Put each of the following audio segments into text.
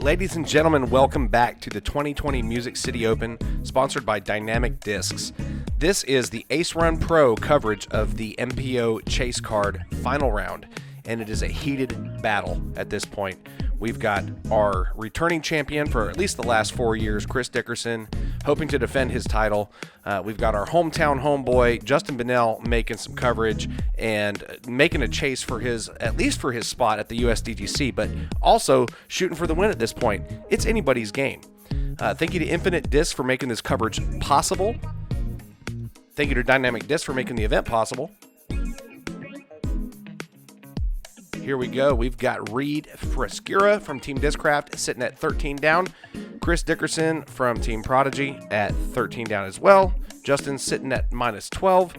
Ladies and gentlemen, welcome back to the 2020 Music City Open, sponsored by Dynamic Discs. This is the Ace Run Pro coverage of the MPO Chase Card final round, and it is a heated battle at this point. We've got our returning champion for at least the last 4 years, Chris Dickerson, hoping to defend his title. We've got our hometown homeboy, Justin Bunell, making some coverage and making a chase for at least for his spot at the USDGC, but also shooting for the win at this point. It's anybody's game. Thank you to Infinite Disc for making this coverage possible. Thank you to Dynamic Disc for making the event possible. Here we go. We've got Reid Frescura from Team Discraft sitting at 13 down. Chris Dickerson from Team Prodigy at 13 down as well. Justin sitting at minus 12.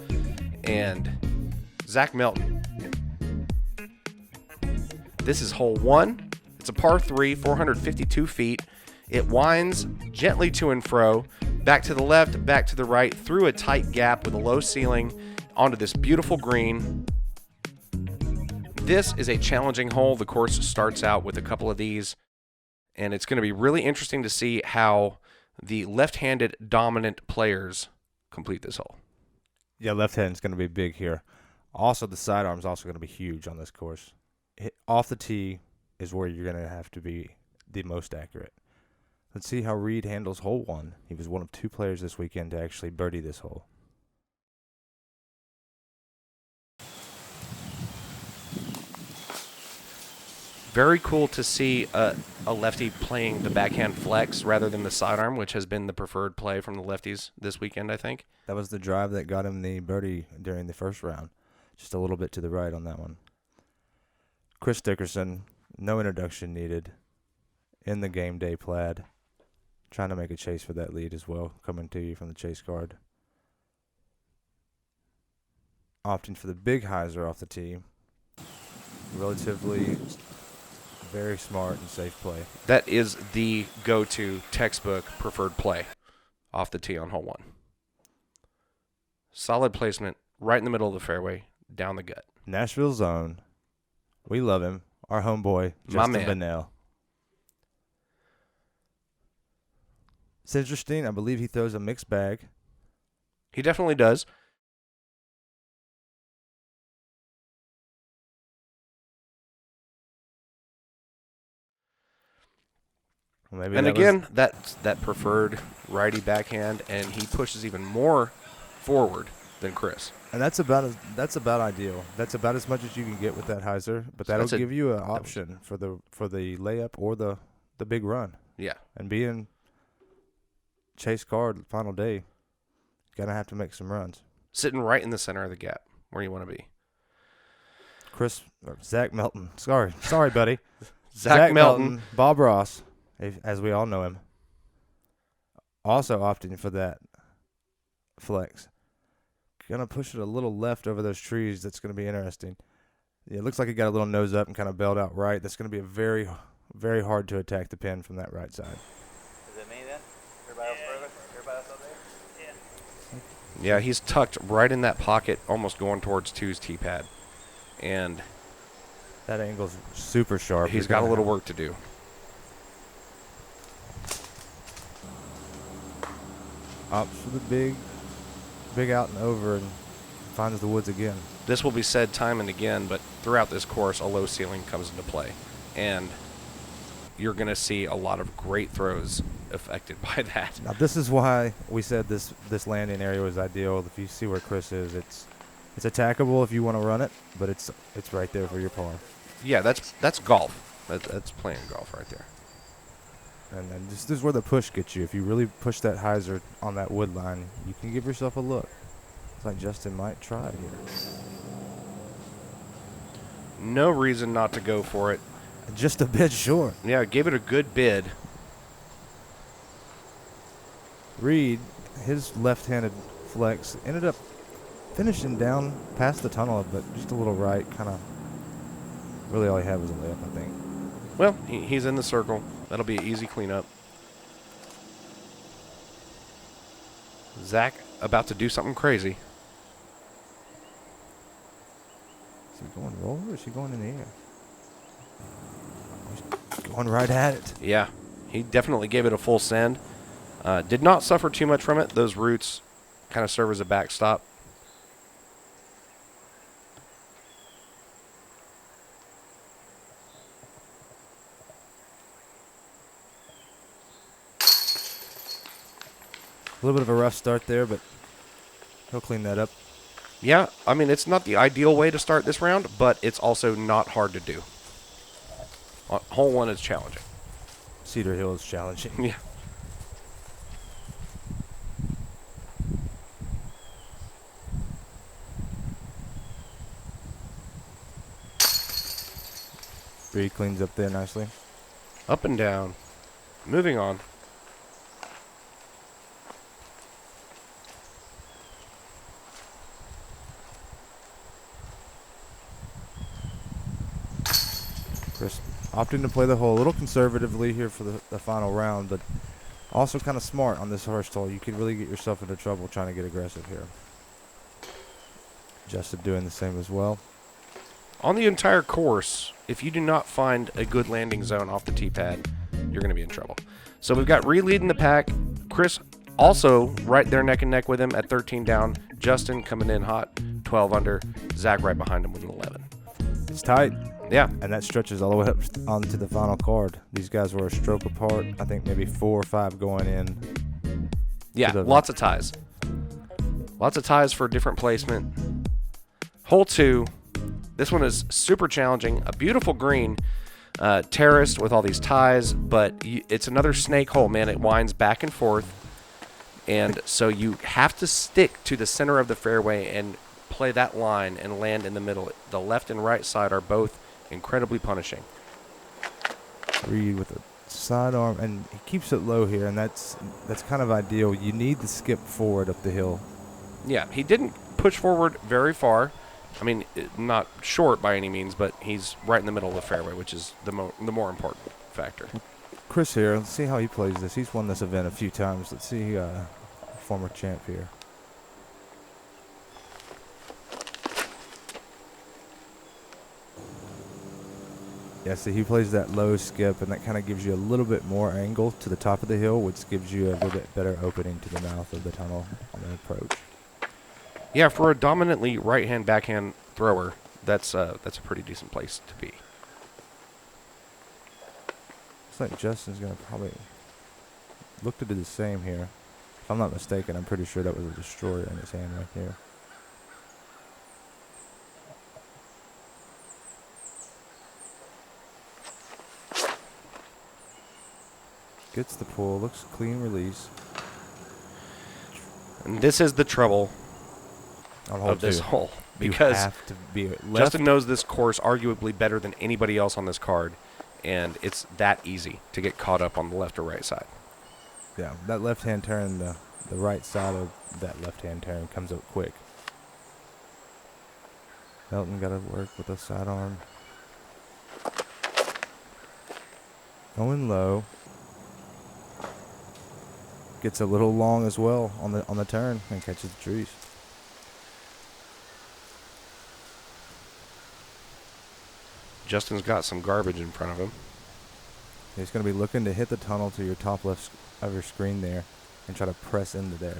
And Zach Melton. This is hole 1. It's a par 3, 452 feet. It winds gently to and fro, back to the left, back to the right, through a tight gap with a low ceiling onto this beautiful green. This is a challenging hole. The course starts out with a couple of these, and it's going to be really interesting to see how the left-handed dominant players complete this hole. Yeah, left-hand's going to be big here. Also, the sidearm's also going to be huge on this course. Off the tee is where you're going to have to be the most accurate. Let's see how Reid handles hole 1. He was one of 2 players this weekend to actually birdie this hole. Very cool to see a lefty playing the backhand flex rather than the sidearm, which has been the preferred play from the lefties this weekend, I think. That was the drive that got him the birdie during the first round. Just a little bit to the right on that one. Chris Dickerson, no introduction needed. In the game day plaid. Trying to make a chase for that lead as well, coming to you from the Chase Card. Opting for the big hyzer off the tee. Relatively very smart and safe play. That is the go-to textbook preferred play off the tee on hole 1. Solid placement right in the middle of the fairway, down the gut. Nashville zone. We love him. Our homeboy, Justin Bunell. It's interesting. I believe he throws a mixed bag. He definitely does. Maybe and again, that's that preferred righty backhand, and he pushes even more forward than Chris. And that's about ideal. That's about as much as you can get with that hyzer, but that'll give you an option for the layup or the big run. Yeah. And being Chase Card final day, gonna have to make some runs. Sitting right in the center of the gap where you want to be. Zach Melton. Sorry, buddy. Zach Melton. Bob Ross, as we all know him. Also opting for that flex. Gonna push it a little left over those trees. That's gonna be interesting. Yeah, it looks like he got a little nose up and kind of bailed out right. That's gonna be a very, very hard to attack the pin from that right side. Is it me then? Everybody else further? Everybody else up there? Yeah. Yeah, he's tucked right in that pocket, almost going towards 2's tee pad. And that angle's super sharp. He's got a little work to do. Opts for the big out and over and finds the woods again. This will be said time and again, but throughout this course, a low ceiling comes into play. And you're going to see a lot of great throws affected by that. Now, this is why we said this landing area was ideal. If you see where Chris is, it's attackable if you want to run it, but it's right there for your par. Yeah, that's golf. That's playing golf right there. And then this is where the push gets you. If you really push that hyzer on that wood line, you can give yourself a look. It's like Justin might try it here. No reason not to go for it. Just a bit short. Yeah, gave it a good bid. Reid, his left-handed flex, ended up finishing down past the tunnel, but just a little right, kind of. Really all he had was a layup, I think. Well, he's in the circle. That'll be an easy cleanup. Zach about to do something crazy. Is he going roll or is he going in the air? Going right at it. Yeah, he definitely gave it a full send. Did not suffer too much from it. Those roots kind of serve as a backstop. A little bit of a rough start there, but he'll clean that up. Yeah, I mean, it's not the ideal way to start this round, but it's also not hard to do. Hole 1 is challenging. Cedar Hill is challenging. Yeah. Reid cleans up there nicely. Up and down. Moving on. Chris opting to play the hole a little conservatively here for the final round, but also kind of smart on this horse hole. You could really get yourself into trouble trying to get aggressive here. Justin doing the same as well. On the entire course, if you do not find a good landing zone off the tee pad, you're going to be in trouble. So we've got Reid leading the pack. Chris also right there neck and neck with him at 13 down. Justin coming in hot, 12 under. Zach right behind him with an 11. It's tight. Yeah. And that stretches all the way up onto the final card. These guys were a stroke apart. I think maybe 4 or 5 going in. Yeah, lots of ties. Lots of ties for different placement. Hole 2. This one is super challenging. A beautiful green, terraced with all these ties, but it's another snake hole, man. It winds back and forth. And so you have to stick to the center of the fairway and play that line and land in the middle. The left and right side are both incredibly punishing. Reid with a sidearm, and he keeps it low here, and that's kind of ideal. You need to skip forward up the hill. Yeah, he didn't push forward very far. I mean, not short by any means, but he's right in the middle of the fairway, which is the more important factor. Chris here, let's see how he plays this. He's won this event a few times. Let's see, former champ here. Yeah, see, he plays that low skip, and that kind of gives you a little bit more angle to the top of the hill, which gives you a little bit better opening to the mouth of the tunnel on the approach. Yeah, for a dominantly right-hand, backhand thrower, that's a pretty decent place to be. Looks like Justin's going to probably look to do the same here. If I'm not mistaken, I'm pretty sure that was a destroyer in his hand right there. Gets the pull, looks clean release. And this is the trouble of this hole, because you have to be left. Justin knows this course arguably better than anybody else on this card, and it's that easy to get caught up on the left or right side. Yeah, that left-hand turn, the right side of that left-hand turn comes up quick. Melton got to work with a sidearm. Going low. Gets a little long as well on the turn and catches the trees. Justin's got some garbage in front of him. He's going to be looking to hit the tunnel to your top left of your screen there and try to press into there.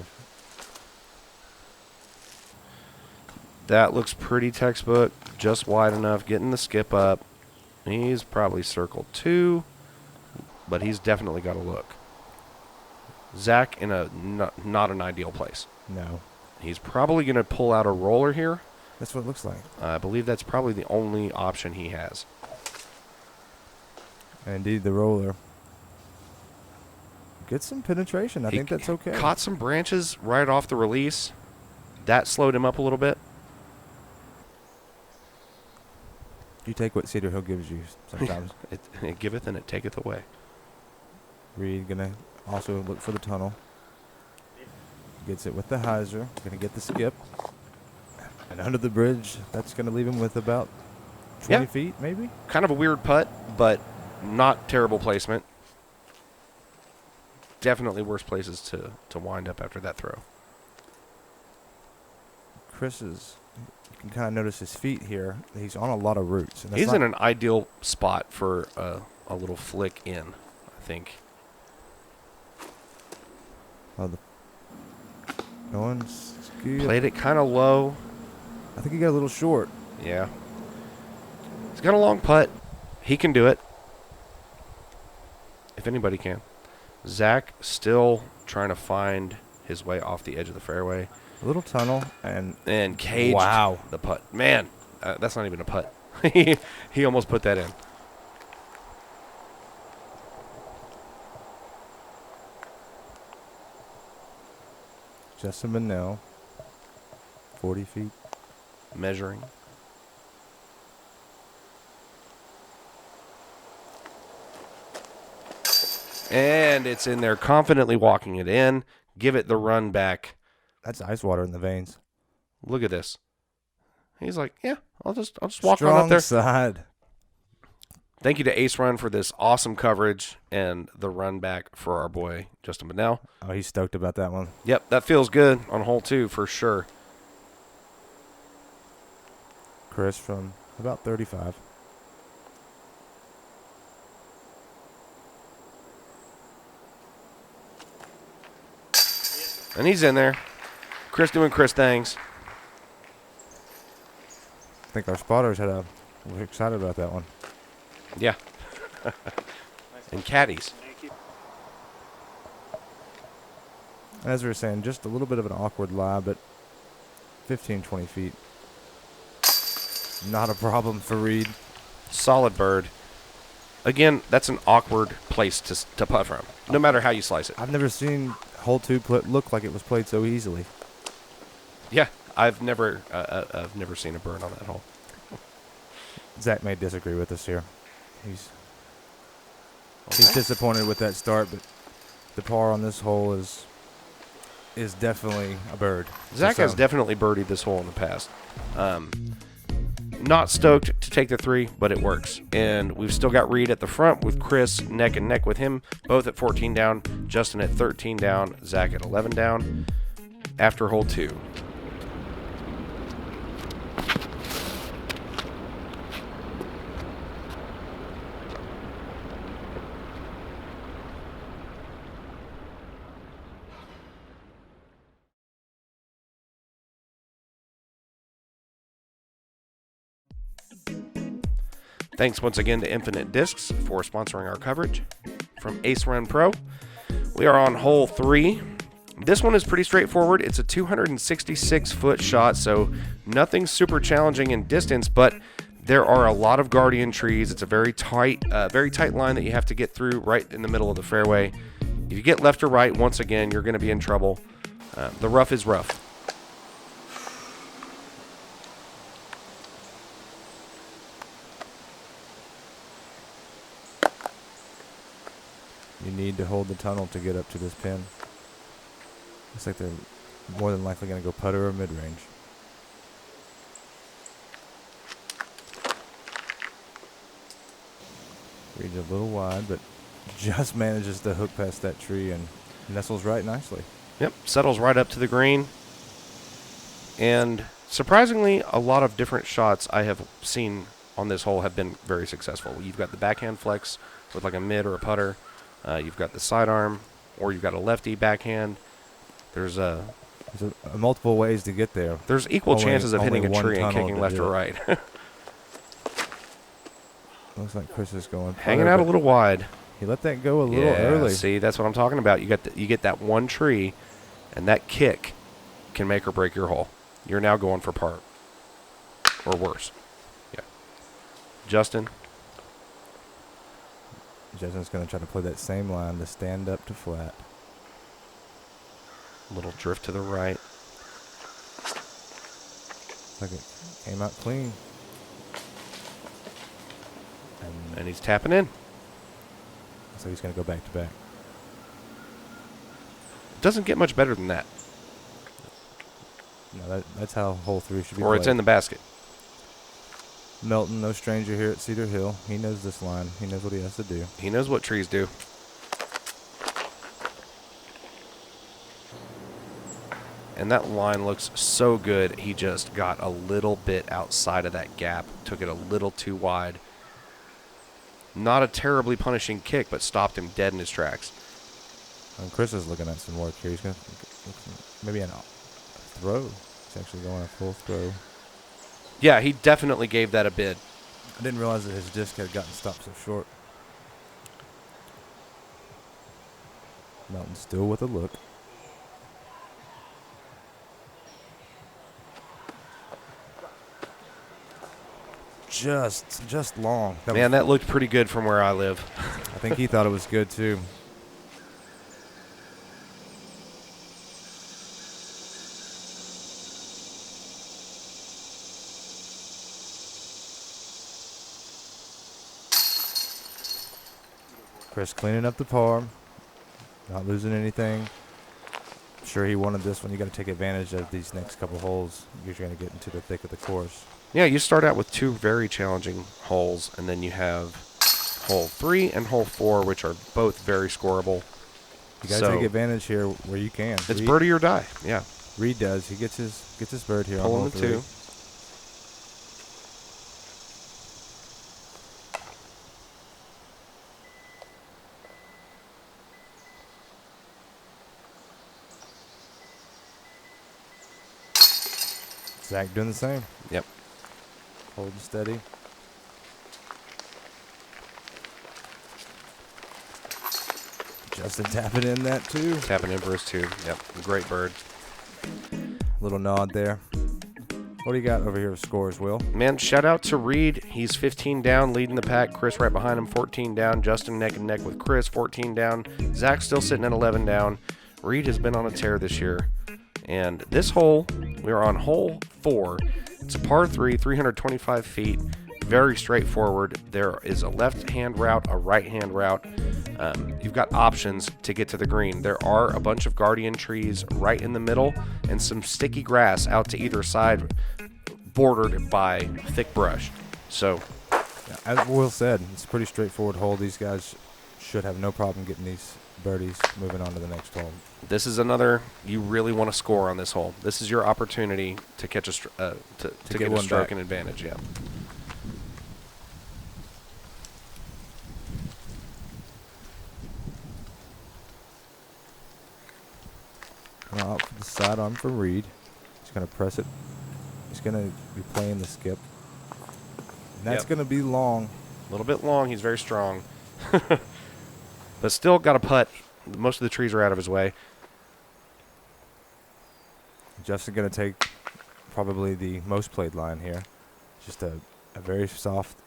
That looks pretty textbook, just wide enough, getting the skip up. He's probably circled 2, but he's definitely got a look. Zach in a not an ideal place. No. He's probably going to pull out a roller here. That's what it looks like. I believe that's probably the only option he has. And indeed, the roller gets some penetration. I think that's okay. Caught some branches right off the release. That slowed him up a little bit. You take what Cedar Hill gives you sometimes. It giveth and it taketh away. Reid going to also look for the tunnel. Gets it with the hyzer. Going to get the skip. And under the bridge, that's going to leave him with about 20 feet, maybe? Kind of a weird putt, but not terrible placement. Definitely worse places to wind up after that throw. Chris's, you can kind of notice his feet here. He's on a lot of roots. And He's in an ideal spot for a little flick in, I think. Oh, going ski. Played it kind of low. I think he got a little short. Yeah. He's got a long putt. He can do it. If anybody can. Zach still trying to find his way off the edge of the fairway. A little tunnel and caged the putt. Man, that's not even a putt. He almost put that in. Justin Bunell, 40 feet. Measuring. And it's in there, confidently walking it in. Give it the run back. That's ice water in the veins. Look at this. He's like, yeah, I'll just walk Strong on up there. Side. Thank you to Ace Run for this awesome coverage and the run back for our boy Justin Bunell. Oh, he's stoked about that one. Yep, that feels good on hole 2 for sure. Chris from about 35. And he's in there. Chris doing Chris things. I think our spotters were excited about that one. Yeah. And caddies. As we were saying, just a little bit of an awkward lie, but 15, 20 feet. Not a problem for Reid. Solid bird. Again, that's an awkward place to putt from, no matter how you slice it. I've never seen hole 2 look like it was played so easily. Yeah, I've never seen a bird on that hole. Zach may disagree with us here. He's Okay. disappointed with that start, but the par on this hole is definitely a bird. Zach has definitely birdied this hole in the past. Not stoked to take the 3, but it works. And we've still got Reid at the front with Chris neck and neck with him, both at 14 down, Justin at 13 down, Zach at 11 down after hole 2. Thanks once again to Infinite Discs for sponsoring our coverage. From Ace Run Pro, we are on hole 3. This one is pretty straightforward. It's a 266-foot shot, so nothing super challenging in distance, but there are a lot of guardian trees. It's a very tight line that you have to get through right in the middle of the fairway. If you get left or right, once again, you're going to be in trouble. The rough is rough. You need to hold the tunnel to get up to this pin. Looks like they're more than likely going to go putter or mid-range. Reid's a little wide, but just manages to hook past that tree and nestles right nicely. Yep, settles right up to the green. And surprisingly, a lot of different shots I have seen on this hole have been very successful. You've got the backhand flex with like a mid or a putter. You've got the sidearm, or you've got a lefty backhand. There's multiple ways to get there. There's equal chances of hitting a tree and kicking left or right. Looks like Chris is going hanging out a little wide. He let that go a little early. See, that's what I'm talking about. You get that one tree, and that kick can make or break your hole. You're now going for par or worse. Yeah, Justin's going to try to play that same line to stand up to flat. Little drift to the right. Like it came out clean. And he's tapping in. So he's going to go back to back. Doesn't get much better than that. No, that's how hole 3 should be Or played. it's in the basket. Melton, no stranger here at Cedar Hill. He knows this line. He knows what he has to do. He knows what trees do. And that line looks so good. He just got a little bit outside of that gap. Took it a little too wide. Not a terribly punishing kick, but stopped him dead in his tracks. And Chris is looking at some work here. He's going to maybe a throw. He's actually going a full throw. Yeah, he definitely gave that a bid. I didn't realize that his disc had gotten stopped so short. Melton still with a look. Just long. Man, that looked pretty good from where I live. I think he thought it was good too. Chris cleaning up the par, not losing anything. I'm sure he wanted this one. You got to take advantage of these next couple holes. You're going to get into the thick of the course. Yeah, you start out with 2 very challenging holes, and then you have hole 3 and hole 4, which are both very scoreable. You got to take advantage here where you can. It's birdie or die. Yeah. Reid does. He gets his bird here on Pulling hole the 3. 2. Zach doing the same. Yep. Holding steady. Justin tapping in that too. Tapping in for his 2. Yep. Great bird. Little nod there. What do you got over here with scores, Will? Man, shout out to Reid. He's 15 down, leading the pack. Chris right behind him, 14 down. Justin neck and neck with Chris, 14 down. Zach still sitting at 11 down. Reid has been on a tear this year. And this hole, we are on hole 4. It's a par 3, 325 feet. Very straightforward. There is a left-hand route, a right-hand route. You've got options to get to the green. There are a bunch of guardian trees right in the middle and some sticky grass out to either side, bordered by thick brush. So, as Will said, it's a pretty straightforward hole. These guys should have no problem getting these birdies moving on to the next hole. this is another, you really want to score on this hole. This is your opportunity to catch a to get a stroke and advantage. Yeah. Out for the sidearm for Reid. He's going to press it. He's going to be playing the skip. And that's going to be long. A little bit long. He's very strong. But still got a putt. Most of the trees are out of his way. Justin going to take probably the most played line here. Just a very soft.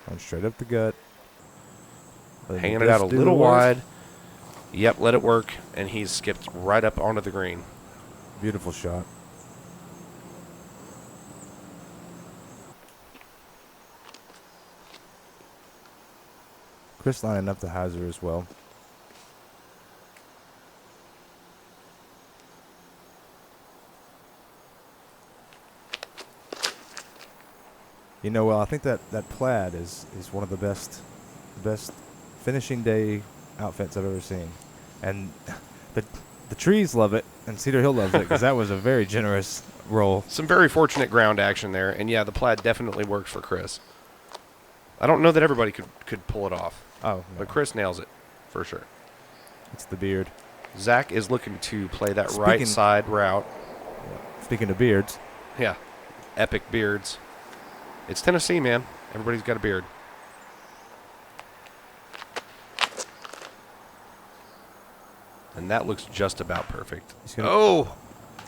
Going straight up the gut. Hanging it out a little wide. Yep, let it work. And he's skipped right up onto the green. Beautiful shot. Chris lining up the hyzer as well. You know, well, I think that plaid is one of the best finishing day outfits I've ever seen. And the trees love it, and Cedar Hill loves it, because that was a very generous roll. Some very fortunate ground action there. And, yeah, the plaid definitely worked for Chris. I don't know that everybody could pull it off. Oh, no. But Chris nails it, for sure. It's the beard. Zach is looking to play that right side route. Speaking of beards. Yeah, epic beards. It's Tennessee, man. Everybody's got a beard. And that looks just about perfect. Oh!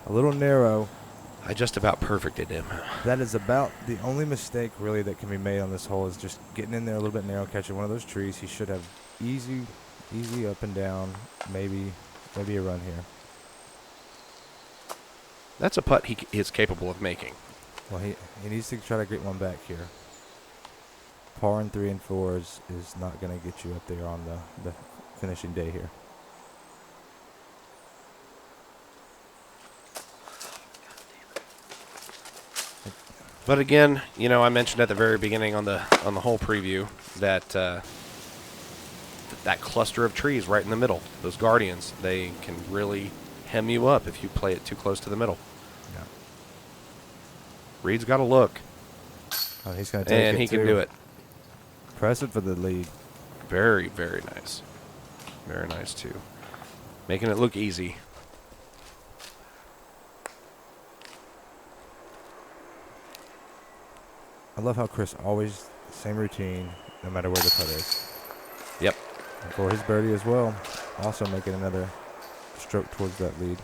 A little narrow. I just about perfected him. That is about the only mistake, really, that can be made on this hole is just getting in there a little bit narrow, catching one of those trees. He should have easy up and down, maybe a run here. That's a putt he is capable of making. Well, he needs to try to get one back here. Par in 3 and 4 is not going to get you up there on the finishing day here. But again, you know, I mentioned at the very beginning on the whole preview that that cluster of trees right in the middle, those guardians, they can really hem you up if you play it too close to the middle. Yeah. Reid's got to look. Oh, he's going to take it, and he can do it. Press it for the lead. Very, very nice. Very nice, too. Making it look easy. I love how Chris always the same routine, no matter where the putt is. Yep. And for his birdie as well, also making another stroke towards that lead.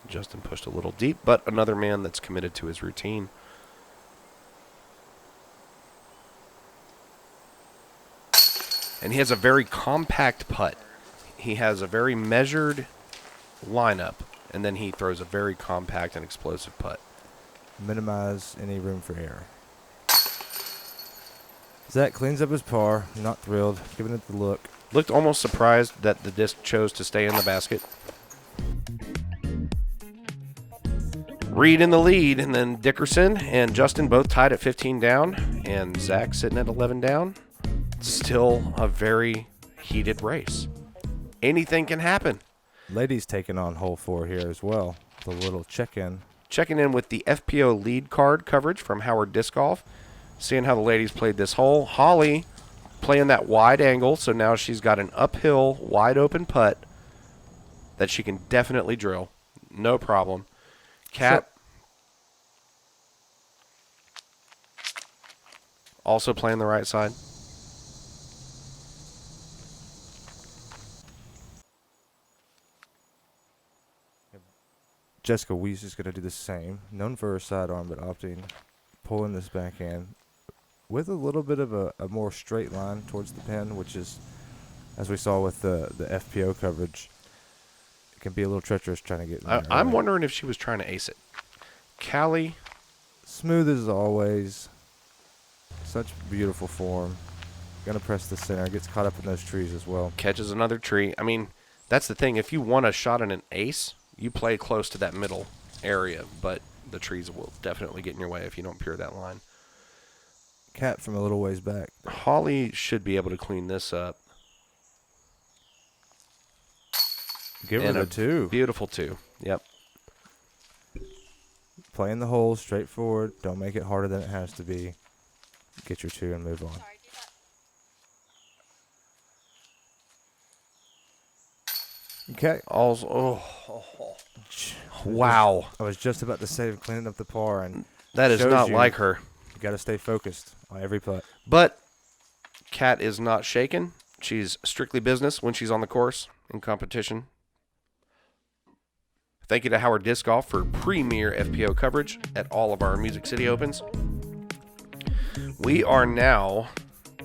Justin pushed a little deep, but another man that's committed to his routine. And he has a very compact putt. He has a very measured lineup, and then he throws a very compact and explosive putt. Minimize any room for error. Zach cleans up his par, not thrilled, giving it the look. Looked almost surprised that the disc chose to stay in the basket. Reid in the lead, and then Dickerson and Justin both tied at 15 down, and Zach sitting at 11 down. Still a very heated race. Anything can happen. Ladies taking on hole 4 here as well. The little check-in. Checking in with the FPO lead card coverage from Howard Disc Golf. Seeing how the ladies played this hole. Holly playing that wide angle, so now she's got an uphill, wide open putt that she can definitely drill. No problem. Kat also playing the right side. Jessica Weiss is going to do the same. Known for her sidearm, but opting pulling this backhand with a little bit of a more straight line towards the pin, which is, as we saw with the FPO coverage, it can be a little treacherous trying to get in there. I'm wondering if she was trying to ace it. Callie. Smooth as always. Such beautiful form. Going to press the center. Gets caught up in those trees as well. Catches another tree. I mean, that's the thing. If you want a shot in an ace, you play close to that middle area, but the trees will definitely get in your way if you don't pure that line. Cat from a little ways back. Holly should be able to clean this up. Give her the 2. Beautiful 2. Yep. Playing the hole straightforward. Don't make it harder than it has to be. Get your 2 and move on. Okay. Also, wow. I was just about to say cleaning up the par, and that is not like her. You got to stay focused on every putt. But Kat is not shaken. She's strictly business when she's on the course in competition. Thank you to Howard Disc Golf for premier FPO coverage at all of our Music City Opens. We are now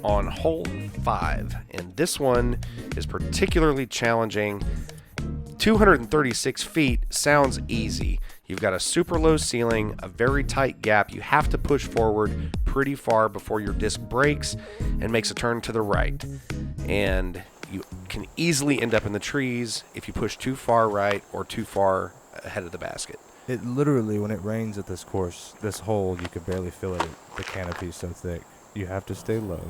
on hole 5, and this one is particularly challenging. 236 feet sounds easy. You've got a super low ceiling, a very tight gap. You have to push forward pretty far before your disc breaks and makes a turn to the right. And you can easily end up in the trees if you push too far right or too far ahead of the basket. It literally, when it rains at this course, this hole, you could barely feel it. The canopy's so thick. You have to stay low.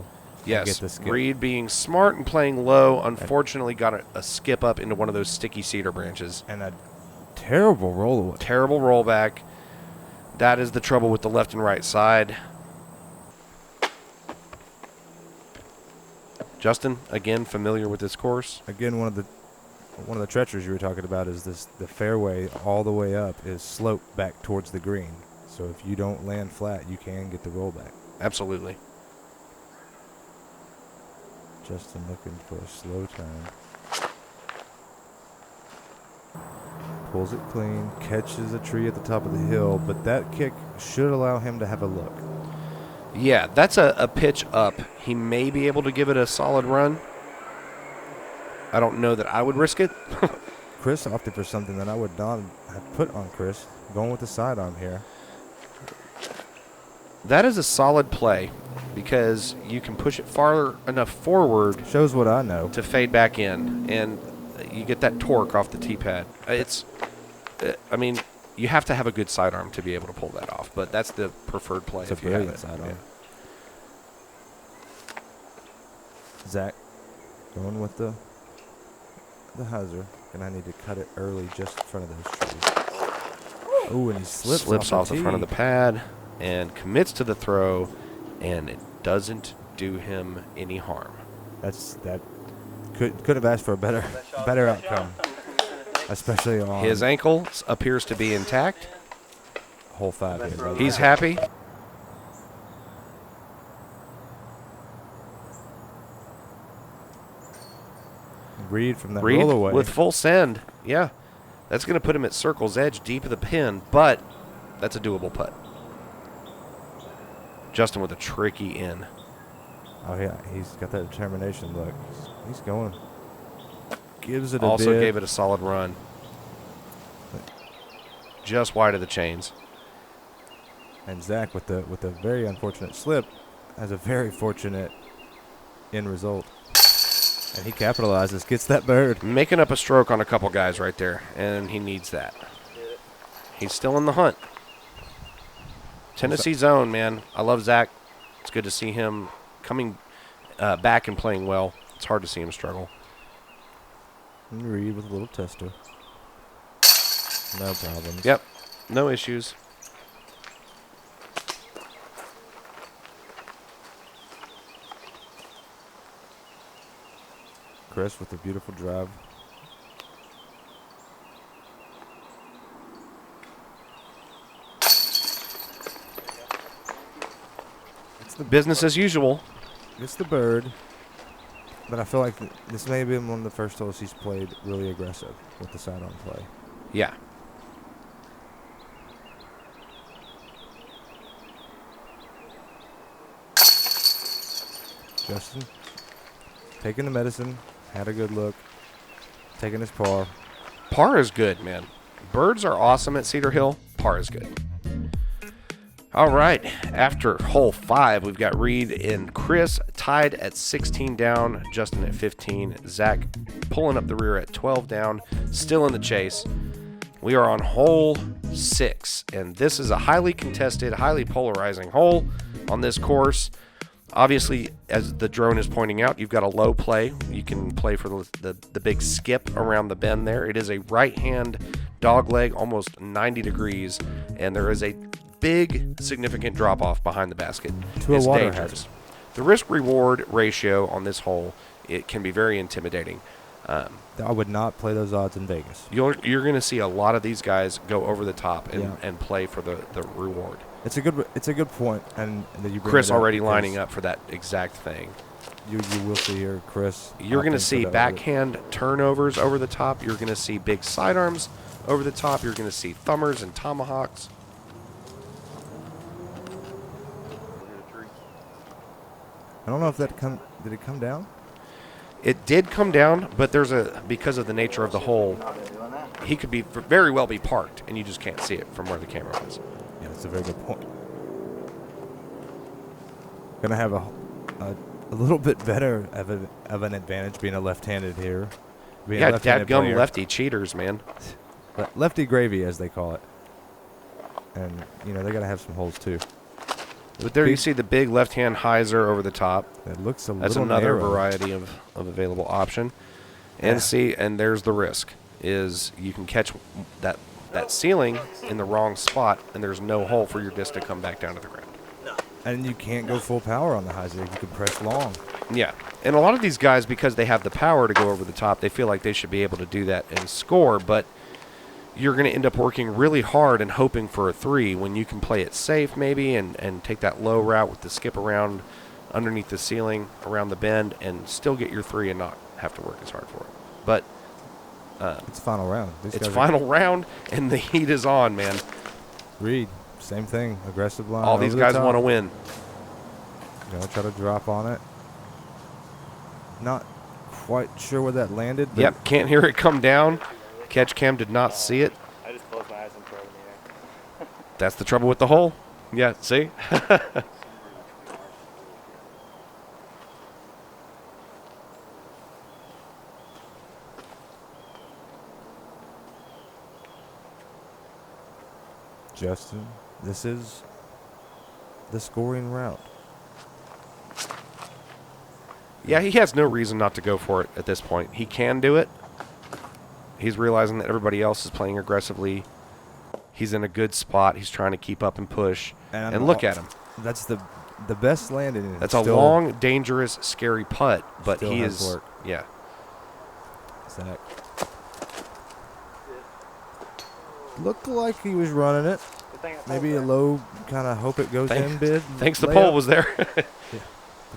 Yes, Reid being smart and playing low, unfortunately got a skip up into one of those sticky cedar branches. And a terrible roll. Terrible rollback. That is the trouble with the left and right side. Justin, again, familiar with this course? Again, one of the treacherous you were talking about is the fairway all the way up is sloped back towards the green. So if you don't land flat, you can get the rollback. Absolutely. Justin looking for a slow turn. Pulls it clean, catches a tree at the top of the hill, but that kick should allow him to have a look. Yeah, that's a pitch up. He may be able to give it a solid run. I don't know that I would risk it. Chris opted for something that I would not have put on Chris, going with the sidearm here. That is a solid play because you can push it far enough forward. Shows what I know. To fade back in, and you get that torque off the tee pad. I mean, You have to have a good sidearm to be able to pull that off, but that's the preferred play It's a if you have brilliant it. sidearm. Zach, going with the hyzer, and I need to cut it early just in front of those trees. Oh, and he slips off the front of the pad and commits to the throw, and it doesn't do him any harm. That could have asked for a better outcome, especially on His ankle appears to be intact. hole 5 here. He's happy. Reid from that Reid roll away with full send. Yeah, that's going to put him at circle's edge, deep of the pin, but that's a doable putt. Justin with a tricky in. Oh yeah, he's got that determination. Look, he's going. Gives it a Also bit. gave it a solid run. Just wide of the chains. And Zach with the very unfortunate slip has a very fortunate end result. And he capitalizes, gets that bird. Making up a stroke on a couple guys right there, and he needs that. He's still in the hunt. Tennessee zone, man. I love Zach. It's good to see him coming back and playing well. It's hard to see him struggle. And Reid with a little tester. No problems. Yep, no issues. Chris with a beautiful drive. It's the business as usual. Gets the bird. But I feel like this may have been one of the first holes he's played really aggressive with the sidearm play. Yeah. Justin taking the medicine, had a good look, taking his par. Par is good, man. Birds are awesome at Cedar Hill. Par is good. All right. After hole 5, we've got Reid and Chris tied at 16 down, Justin at 15, Zach pulling up the rear at 12 down, still in the chase. We are on hole 6, and this is a highly contested, highly polarizing hole on this course. Obviously, as the drone is pointing out, you've got a low play. You can play for the big skip around the bend there. It is a right-hand dog leg, almost 90 degrees, and there is a big, significant drop-off behind the basket. To a It's water dangerous. hazard. The risk-reward ratio on this hole, it can be very intimidating. I would not play those odds in Vegas. You're going to see a lot of these guys go over the top Yeah. and play for the reward. It's a good point, and that you bring Chris it up already because lining up for that exact thing. You will see here, Chris. You're going to opting for see that backhand turnovers over the top. You're going to see big sidearms over the top. You're going to see thumbers and tomahawks. I don't know if did it come down? It did come down, but because of the nature of the hole, he could very well be parked, and you just can't see it from where the camera was. Yeah, that's a very good point. Gonna have a little bit better of an advantage being a left-handed here. Being a Yeah, left-handed dadgum player. lefty cheaters, man. Lefty gravy, as they call it. And, they got to have some holes, too. But there you see the big left-hand hyzer over the top. It looks a That's little another narrow. variety of available option. And and there's the risk, is you can catch that ceiling in the wrong spot, and there's no hole for your disc to come back down to the ground. And you can't go full power on the hyzer. You can press long. Yeah. And a lot of these guys, because they have the power to go over the top, they feel like they should be able to do that and score, but you're going to end up working really hard and hoping for a 3 when you can play it safe maybe and take that low route with the skip around underneath the ceiling around the bend and still get your 3 and not have to work as hard for it. But It's final round. it's final round, and the heat is on, man. Reid, same thing. Aggressive line. All these guys want to win. Try to drop on it. Not quite sure where that landed. But Yep, can't hear it come down. Catch cam did not see it. I just closed my eyes and threw it in the air. That's the trouble with the hole. Yeah, see? Justin. This is the scoring round. Yeah, he has no reason not to go for it at this point. He can do it. He's realizing that everybody else is playing aggressively. He's in a good spot. He's trying to keep up and push. And look at him. That's the best landing. That's a long, dangerous, scary putt, but he is work. Yeah. Zach. Looked like he was running it. Maybe a low kind of hope it goes in bid. Thanks the pole was there. Yeah.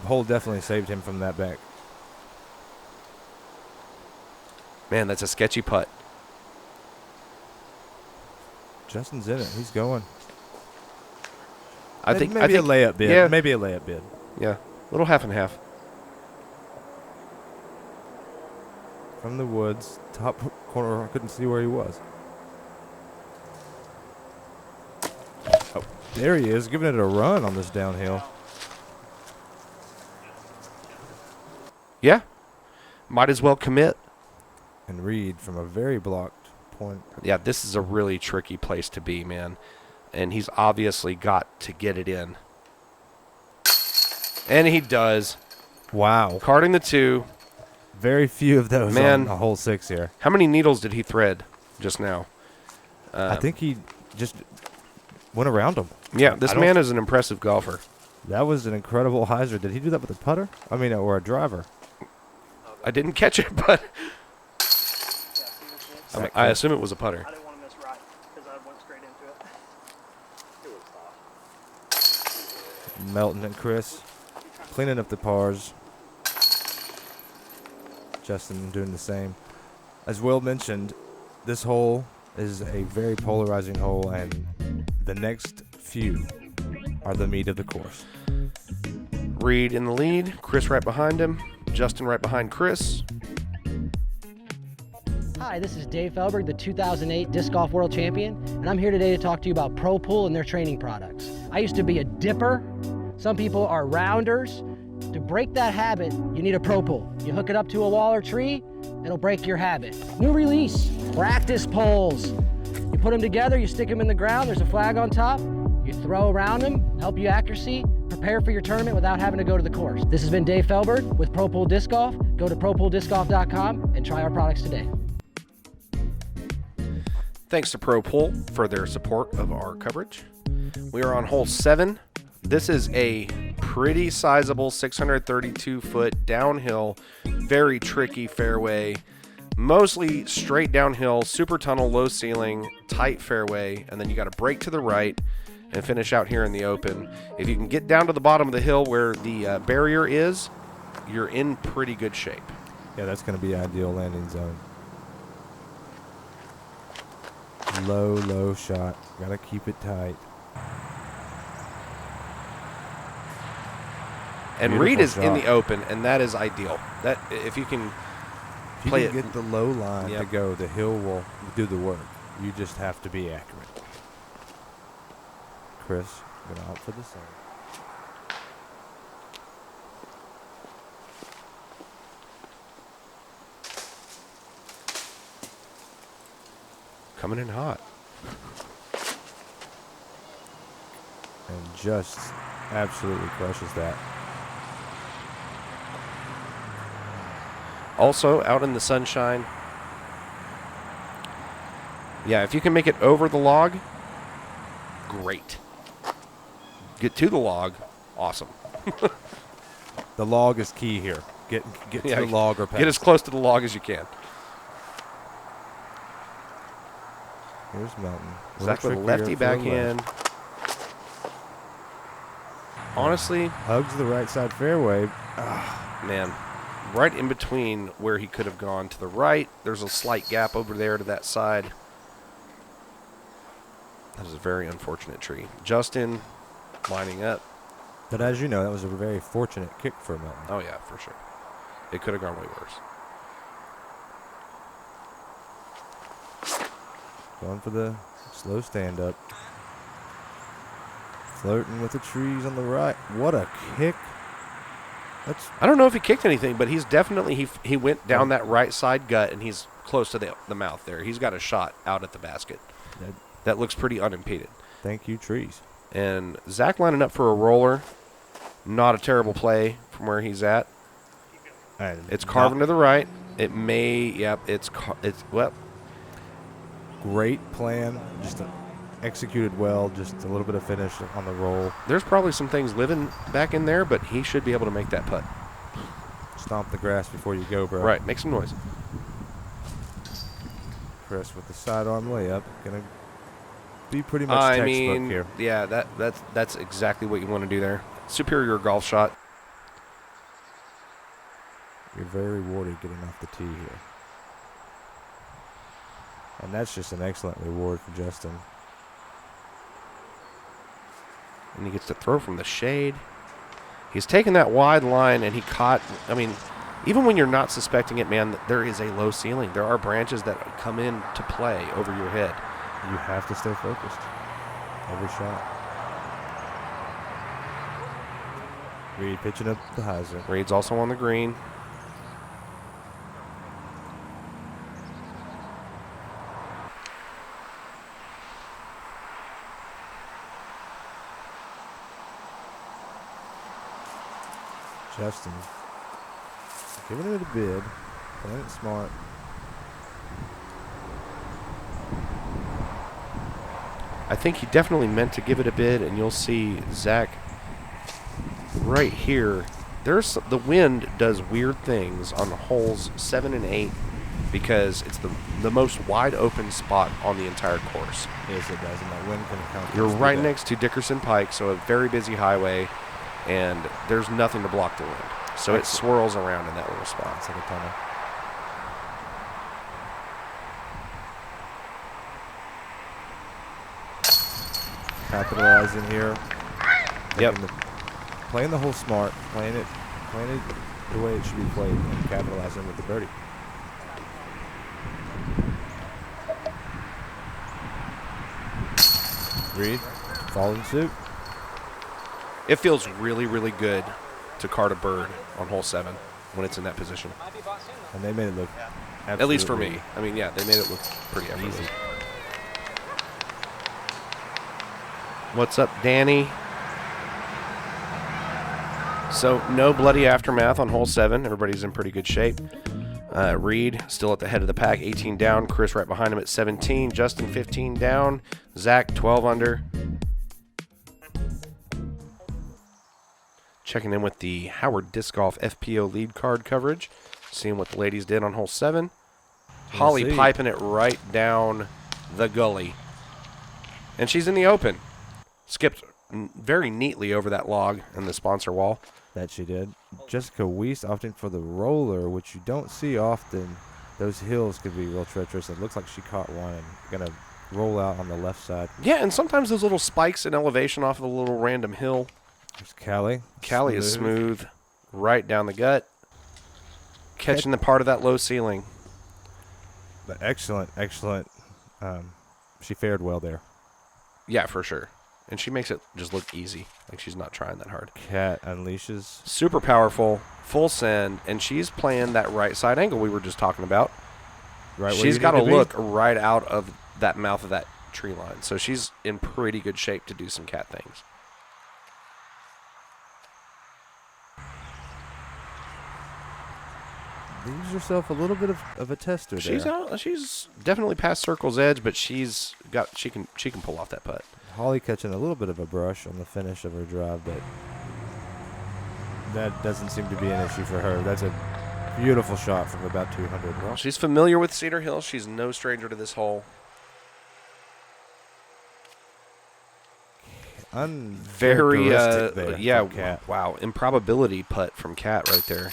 The hole definitely saved him from that back. Man, that's a sketchy putt. Justin's in it. He's going. I think a layup bid. Yeah. Maybe a layup bid. Yeah, little half and half. From the woods, top corner. I couldn't see where he was. Oh, there he is, giving it a run on this downhill. Yeah, might as well commit. And Reid from a very blocked point. Yeah, this is a really tricky place to be, man. And he's obviously got to get it in. And he does. Wow. Carding the 2. Very few of those Man, on a hole 6 here. How many needles did he thread just now? I think he just went around him. Yeah, this man is an impressive golfer. That was an incredible hyzer. Did he do that with a putter? I mean, or a driver? I didn't catch it, but I assume it was a putter. I didn't want to miss right because I went straight into it. It was soft. Melton and Chris cleaning up the pars. Justin doing the same. As Will mentioned, this hole is a very polarizing hole, and the next few are the meat of the course. Reid in the lead, Chris right behind him, Justin right behind Chris. Hi, this is Dave Felberg, the 2008 Disc Golf World Champion, and I'm here today to talk to you about Pro Pool and their training products. I used to be a dipper. Some people are rounders. To break that habit, you need a Pro Pool. You hook it up to a wall or tree, it'll break your habit. New release, practice poles. You put them together, you stick them in the ground, there's a flag on top, you throw around them, help you accuracy, prepare for your tournament without having to go to the course. This has been Dave Felberg with Pro Pool Disc Golf. Go to propooldiscgolf.com and try our products today. Thanks to Pro Pool for their support of our coverage. We are on hole 7. This is a pretty sizable 632-foot downhill, very tricky fairway, mostly straight downhill, super tunnel, low ceiling, tight fairway, and then you got to break to the right and finish out here in the open. If you can get down to the bottom of the hill where the barrier is, you're in pretty good shape. Yeah, that's going to be ideal landing zone. Low shot. Got to keep it tight. And Reid is in the open, and that is ideal. That if you can play it, get the low line to go, the hill will do the work. You just have to be accurate. Chris, going out for the save. coming in hot. And just absolutely crushes that. Also, out in the sunshine. Yeah, if you can make it over the log, great. Get to the log, awesome. The log is key here. Get to the log or past. Get as close to the log as you can. Here's Melton. Zach with a lefty backhand. Honestly, hugs the right side fairway. Man, right in between where he could have gone to the right. There's a slight gap over there to that side. That was a very unfortunate tree. Justin lining up. But as you know, that was a very fortunate kick for Melton. Oh, yeah, for sure. It could have gone way worse. Going for the slow stand-up. Flirting with the trees on the right. What a kick. I don't know if he kicked anything, but he's definitely, he went down that right side gut, and he's close to the mouth there. He's got a shot out at the basket. that looks pretty unimpeded. Thank you, trees. And Zach lining up for a roller. Not a terrible play from where he's at. It's carving to the right. It may, yep, it's well. Great plan, just executed well, just a little bit of finish on the roll. There's probably some things living back in there, but he should be able to make that putt. Stomp the grass before you go, bro. Right, make some noise. Chris with the sidearm layup, gonna be pretty much textbook here. Yeah, that's exactly what you want to do there. Superior golf shot. You're very rewarded getting off the tee here. And that's just an excellent reward for Justin. And he gets to throw from the shade. He's taken that wide line, and he caught, I mean, even when you're not suspecting it, man, there is a low ceiling. There are branches that come in to play over your head. You have to stay focused. Every shot. Reid pitching up the hyzer. Reid's also on the green. Justin giving it a bid, playing it smart. I think he definitely meant to give it a bid, and you'll see Zach right here. The wind does weird things on holes 7 and 8 because it's the most wide open spot on the entire course. Yes, it does, and that wind can account. You're right next to Dickerson Pike, so a very busy highway, and there's nothing to block the wind. So it swirls around in that little spot. It's like a tunnel. Capitalizing here. Yep. Playing the hole smart, playing it the way it should be played, and capitalizing with the birdie. Reid, following suit. It feels really, really good to card a bird on hole 7 when it's in that position. And they made it look at least for me. I mean, yeah, they made it look pretty effortless. Easy. What's up, Danny? So no bloody aftermath on hole 7. Everybody's in pretty good shape. Reid still at the head of the pack, 18 down. Chris right behind him at 17. Justin 15 down. Zach 12 under. Checking in with the Howard Disc Golf FPO lead card coverage. Seeing what the ladies did on hole 7. Holly piping it right down the gully. And she's in the open. Skipped very neatly over that log and the sponsor wall. That she did. Jessica Weiss opting for the roller, which you don't see often. Those hills could be real treacherous. It looks like she caught one and going to roll out on the left side. Yeah, and sometimes those little spikes in elevation off of a little random hill. There's Callie. Callie is smooth right down the gut. Catching the part of that low ceiling. But excellent. She fared well there. Yeah, for sure. And she makes it just look easy. Like she's not trying that hard. Cat unleashes. Super powerful, full send, and she's playing that right side angle we were just talking about. Right. She's got to look right out of that mouth of that tree line. So she's in pretty good shape to do some cat things. Leaves herself a little bit of a tester there. She's definitely past circle's edge, but she can pull off that putt. Holly catching a little bit of a brush on the finish of her drive, but that doesn't seem to be an issue for her. That's a beautiful shot from about 200. Well, she's familiar with Cedar Hill. She's no stranger to this hole. Very, Cat. Wow, improbability putt from Cat right there.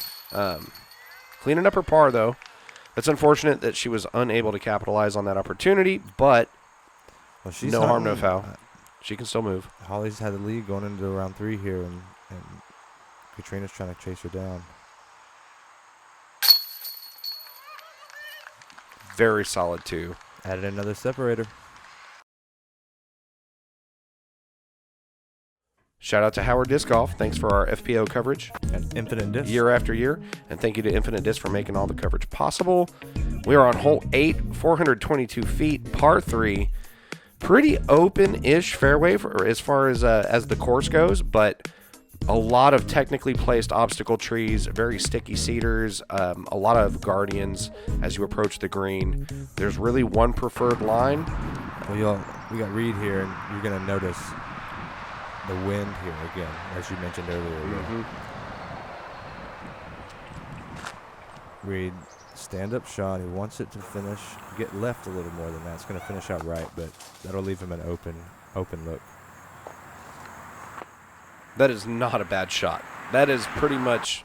Cleaning up her par, though. It's unfortunate that she was unable to capitalize on that opportunity, but no harm, no foul. She can still move. Holly's had the lead going into round 3 here, and Katrina's trying to chase her down. Very solid, too. Added another separator. Shout out to Howard Disc Golf. Thanks for our FPO coverage. And Infinite Disc. Year after year. And thank you to Infinite Disc for making all the coverage possible. We are on hole 8, 422 feet, par 3. pretty open-ish fairway as far as the course goes, but a lot of technically placed obstacle trees, very sticky cedars, a lot of guardians as you approach the green. There's really one preferred line. Well, we got Reid here, and you're going to notice the wind here again, as you mentioned earlier. Reid, stand-up shot. He wants it to finish, get left a little more than that. It's going to finish out right, but that'll leave him an open look. That is not a bad shot. That is pretty much,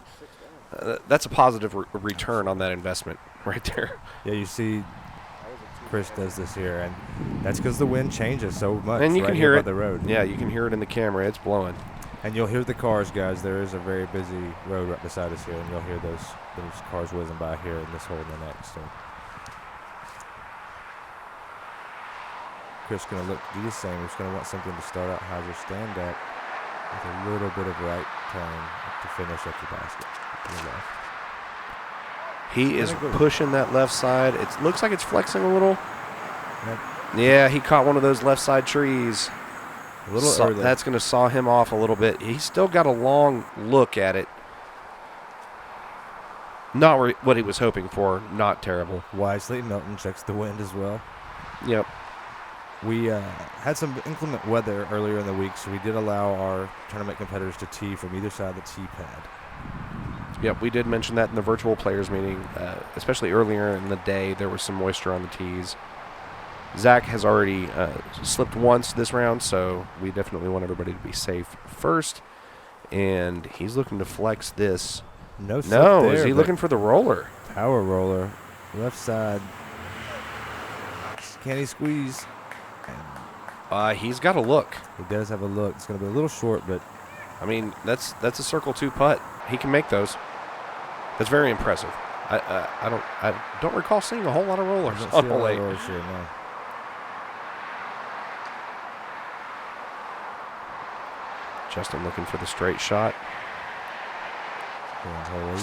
that's a positive return on that investment right there. Yeah, you see Chris does this here, and that's because the wind changes so much. And you right can hear by it. the road. Yeah, you can hear it in the camera. It's blowing. And you'll hear the cars, guys. There is a very busy road right beside us here, and you'll hear those cars whizzing by here in this hole and the next. So Chris going to look to do the same. He's going to want something to start out high, just stand up with a little bit of right turn to finish at the basket to the left. He is pushing that left side. It looks like it's flexing a little. Yep. Yeah, he caught one of those left side trees. A little early. That's going to saw him off a little bit. He's still got a long look at it. Not what he was hoping for. Not terrible. Wisely, Melton checks the wind as well. Yep. We had some inclement weather earlier in the week, so we did allow our tournament competitors to tee from either side of the tee pad. Yep, we did mention that in the virtual players meeting, especially earlier in the day. There was some moisture on the tees. Zach has already slipped once this round, so we definitely want everybody to be safe first. And he's looking to flex this. No, is he looking for the roller? Power roller, left side. Can he squeeze? He's got a look. He does have a look. It's going to be a little short, but I mean that's a circle 2 putt. He can make those. That's very impressive. I don't recall seeing a whole lot of rollers on hole 8. No. Justin looking for the straight shot. Hole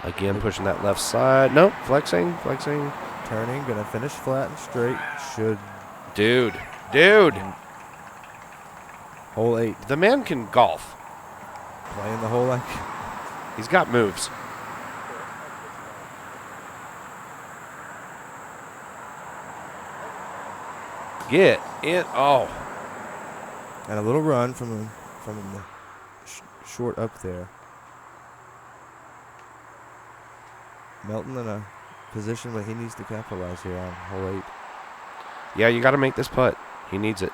8. Again, pushing that left side. Nope, flexing. Turning, going to finish flat and straight. Should. Dude. Hole 8. The man can golf. Playing the hole like. He's got moves. Get in. Oh. And a little run from the short up there. Melton in a position where he needs to capitalize here on hole 8. Yeah, you got to make this putt. He needs it.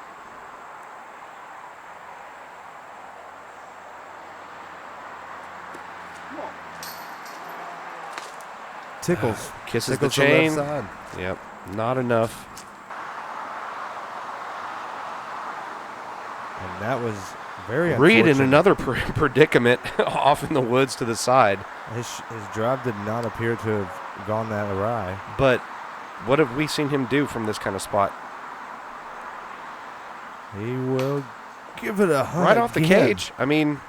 Tickles. Kisses Tickles the chain. left side. Yep, not enough. And that was very Reid in unfortunate. another predicament off in the woods to the side. His drive did not appear to have gone that awry. But what have we seen him do from this kind of spot? He will give it a hunt Right off the again. cage. I mean,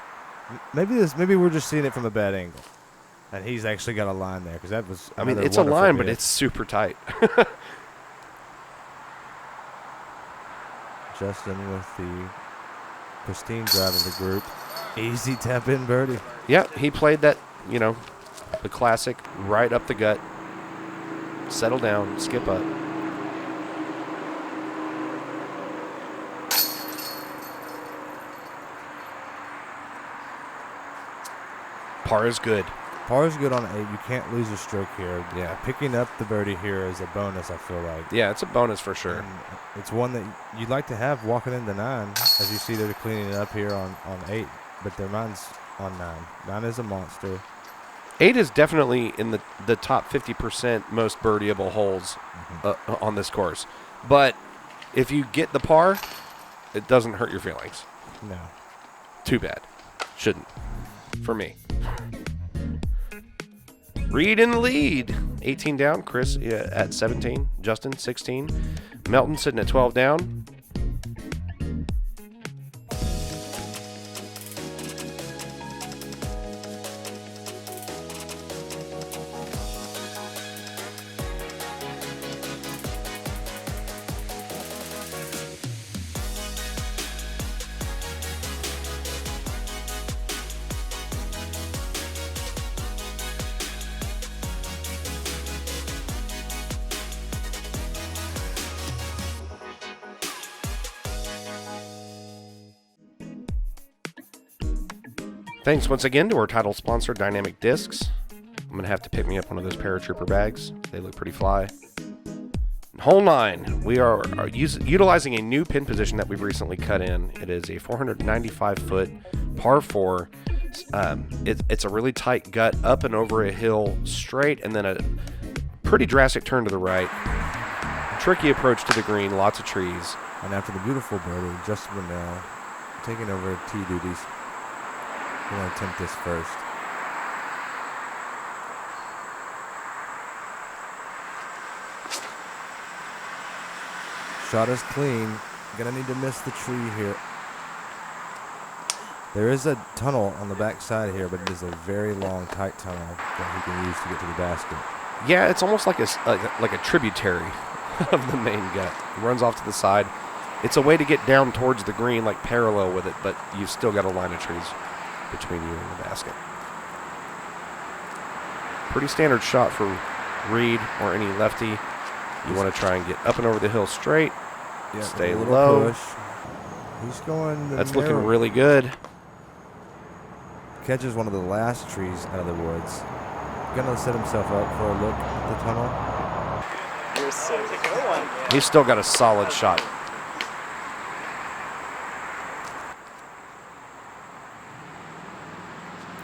maybe we're just seeing it from a bad angle. And he's actually got a line there because that was. I mean, another it's a wonderful line, but hit. it's super tight. Justin with the pristine drive of the group. Easy tap in birdie. Yeah, he played that, the classic right up the gut. Settle down, skip up. Par is good. Par is good on 8. You can't lose a stroke here. Yeah. Picking up the birdie here is a bonus, I feel like. Yeah, it's a bonus for sure. And it's one that you'd like to have walking into 9. As you see, they're cleaning it up here on 8. But their mine's on 9. 9 is a monster. 8 is definitely in the top 50% most birdieable holes on this course. But if you get the par, it doesn't hurt your feelings. No. Too bad. Shouldn't. For me. Reid in the lead. 18 down. Chris at 17. Justin, 16. Melton sitting at 12 down. Thanks once again to our title sponsor, Dynamic Discs. I'm going to have to pick me up one of those paratrooper bags. They look pretty fly. Hole 9, we are utilizing a new pin position that we've recently cut in. It is a 495-foot par 4. It's a really tight gut up and over a hill straight, and then a pretty drastic turn to the right. Tricky approach to the green, lots of trees. And after the beautiful birdie, Justin Bunell taking over tee duties. We're going to attempt this first. Shot is clean. Gonna need to miss the tree here. There is a tunnel on the back side here, but it is a very long, tight tunnel that he can use to get to the basket. Yeah, it's almost like a tributary of the main gut. It runs off to the side. It's a way to get down towards the green, like parallel with it, but you've still got a line of trees between you and the basket. Pretty standard shot for Reid or any lefty. You want to try and get up and over the hill straight. Yeah, stay low. Push. He's going. That's looking really good. Catches one of the last trees out of the woods. Gonna set himself up for a look at the tunnel. You're so good one. He's still got a solid shot.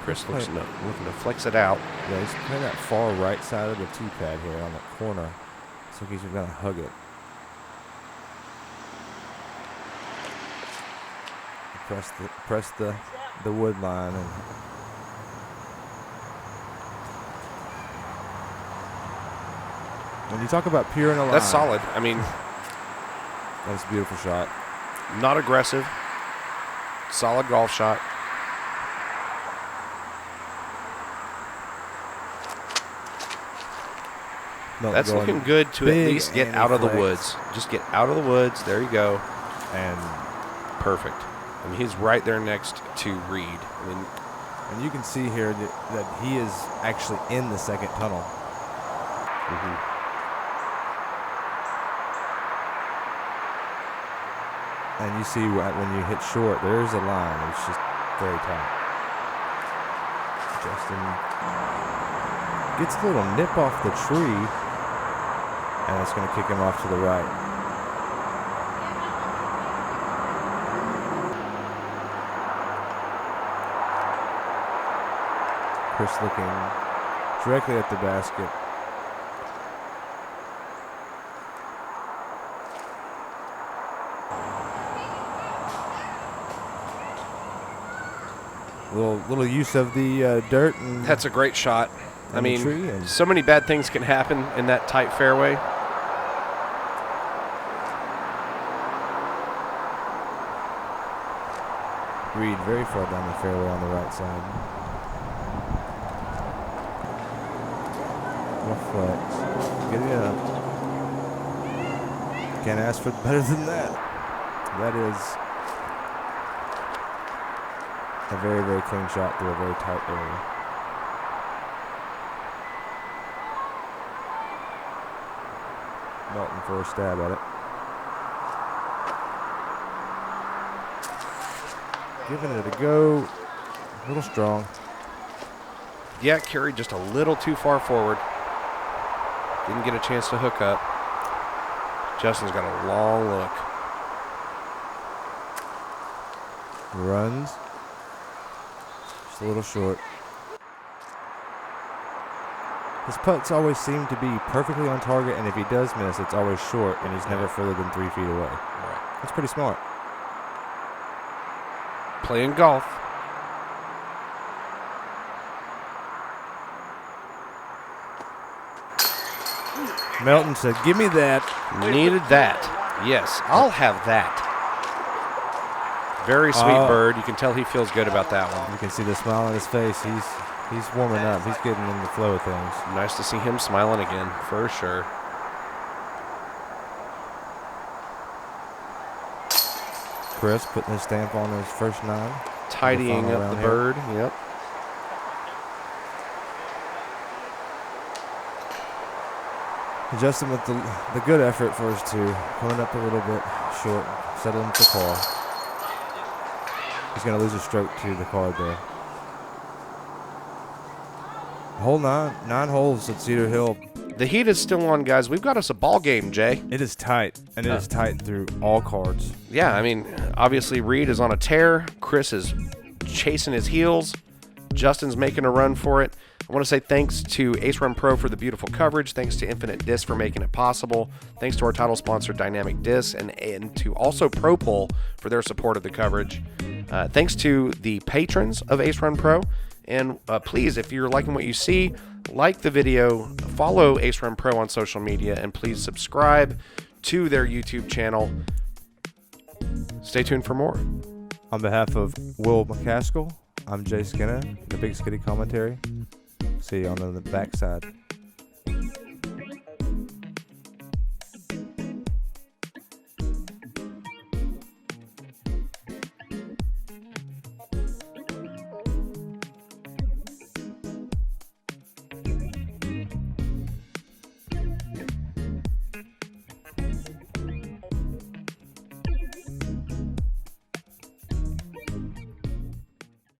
Chris looking to flex it out. Yeah, he's playing that far right side of the tee pad here on the corner. So he's gonna hug it. Press the wood line and when you talk about pure in a line, That's solid. I mean, that's a beautiful shot. not aggressive. Solid golf shot. Melton That's going looking good to at big least get out of the woods. Just get out of the woods. There you go. and Perfect. I mean, he's right there next to Reid. I mean, and you can see here that he is actually in the second tunnel. And you see when you hit short, there's a line. It's just very tight. Justin gets a little nip off the tree, and it's going to kick him off to the right. Chris looking directly at the basket. Little use of the dirt. And that's a great shot. I the mean, tree and- so many bad things can happen in that tight fairway. Reid very far down the fairway on the right side. Flex. Get it up. Can't ask for better than that. That is a very, very clean shot through a very tight area. Melton for a stab at it. Giving it a go. A little strong. Yeah, carried just a little too far forward. Didn't get a chance to hook up. Justin's got a long look. Runs. Just a little short. His putts always seem to be perfectly on target, and if he does miss, it's always short, and he's never further than 3 feet away. Right. That's pretty smart. Playing golf. Melton said, "Give me that." Needed that. Yes, I'll have that. Very sweet bird. You can tell he feels good about that one. You can see the smile on his face. He's warming up. He's getting in the flow of things. Nice to see him smiling again, for sure. Chris putting his stamp on his first 9. Tidying final up round the here. bird. Yep. Justin with the good effort for his 2. Coming up a little bit short. Settling for par. He's going to lose a stroke to the card there. Hole 9 holes at Cedar Hill. The heat is still on, guys. We've got us a ball game, Jay. It is tight, and it is tight through all cards. Yeah, I mean, obviously Reid is on a tear. Chris is chasing his heels. Justin's making a run for it. I want to say thanks to Ace Run Pro for the beautiful coverage. Thanks to Infinite Disc for making it possible. Thanks to our title sponsor, Dynamic Disc, and to also ProPull for their support of the coverage. Thanks to the patrons of Ace Run Pro. And please, if you're liking what you see, like the video, follow Ace Run Pro on social media, and please subscribe to their YouTube channel. Stay tuned for more. On behalf of Will McCaskill, I'm Jay Skinner, the Big Skitty Commentary. See you on the backside.